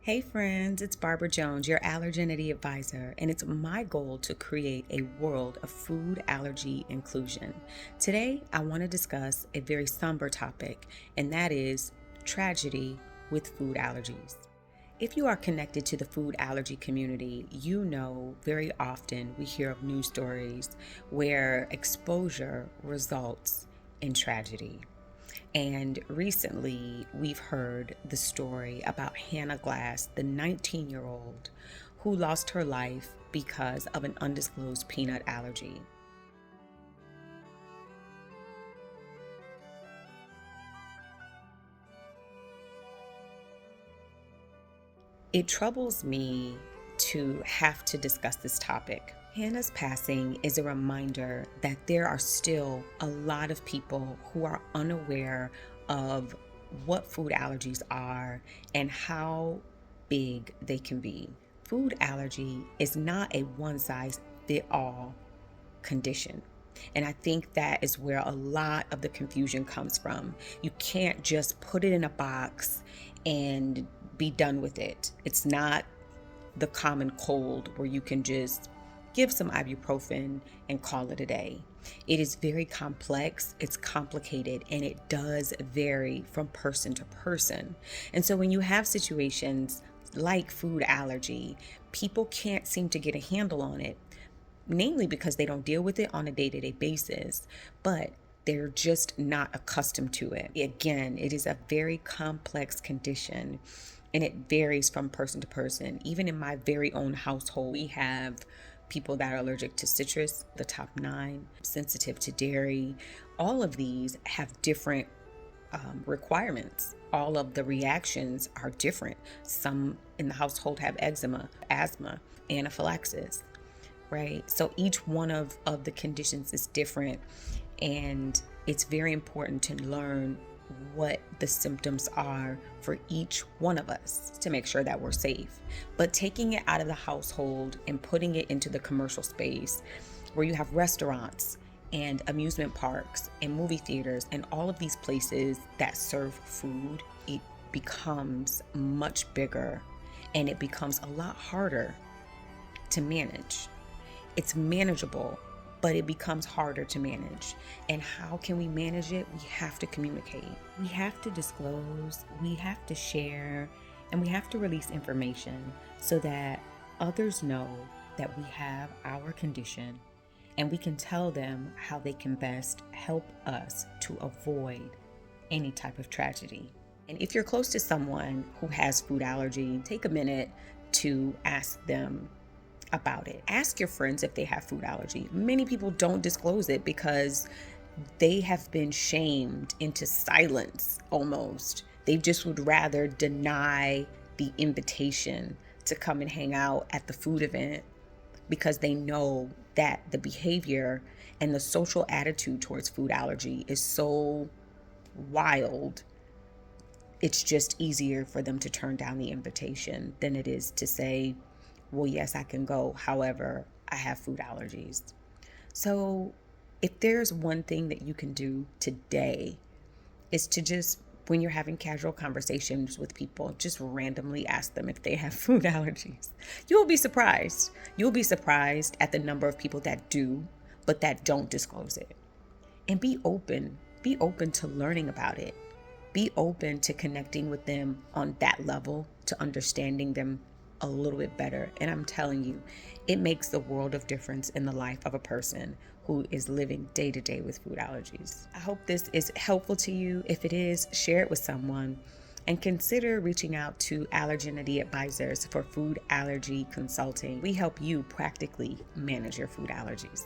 Hey friends, it's Barbara Jones, your Allergenity Advisor, and it's my goal to create a world of food allergy inclusion. Today, I want to discuss a very somber topic, and that is tragedy with food allergies. If you are connected to the food allergy community, you know very often we hear of news stories where exposure results in tragedy. And recently, we've heard the story about Hannah Glass, the 19-year-old who lost her life because of an undisclosed peanut allergy. It troubles me to have to discuss this topic. Hannah's passing is a reminder that there are still a lot of people who are unaware of what food allergies are and how big they can be. Food allergy is not a one size fit all condition. And I think that is where a lot of the confusion comes from. You can't just put it in a box and be done with it. It's not the common cold where you can just give some ibuprofen and call it a day. It is very complex, it's complicated, and it does vary from person to person. And so when you have situations like food allergy, people can't seem to get a handle on it, namely because they don't deal with it on a day-to-day basis, but they're just not accustomed to it. Again, it is a very complex condition and it varies from person to person. Even in my very own household, we have people that are allergic to citrus, the top nine, sensitive to dairy. All of these have different requirements. All of the reactions are different. Some in the household have eczema, asthma, anaphylaxis, right? So each one of the conditions is different, and it's very important to learn what the symptoms are for each one of us to make sure that we're safe. But taking it out of the household and putting it into the commercial space where you have restaurants and amusement parks and movie theaters and all of these places that serve food, it becomes much bigger and it becomes a lot harder to manage. It's manageable, but it becomes harder to manage. And how can we manage it? We have to communicate. We have to disclose, we have to share, and we have to release information so that others know that we have our condition and we can tell them how they can best help us to avoid any type of tragedy. And if you're close to someone who has food allergy, take a minute to ask them about it. Ask your friends if they have food allergy. Many people don't disclose it because they have been shamed into silence almost. They just would rather deny the invitation to come and hang out at the food event because they know that the behavior and the social attitude towards food allergy is so wild. It's just easier for them to turn down the invitation than it is to say, well, yes, I can go. However, I have food allergies. So if there's one thing that you can do today is to just, when you're having casual conversations with people, just randomly ask them if they have food allergies. You'll be surprised. You'll be surprised at the number of people that do, but that don't disclose it. And be open. Be open to learning about it. Be open to connecting with them on that level, to understanding them a little bit better. And I'm telling you, it makes the world of difference in the life of a person who is living day to day with food allergies. I hope this is helpful to you. If it is, share it with someone and consider reaching out to Allergenity Advisors for food allergy consulting. We help you practically manage your food allergies.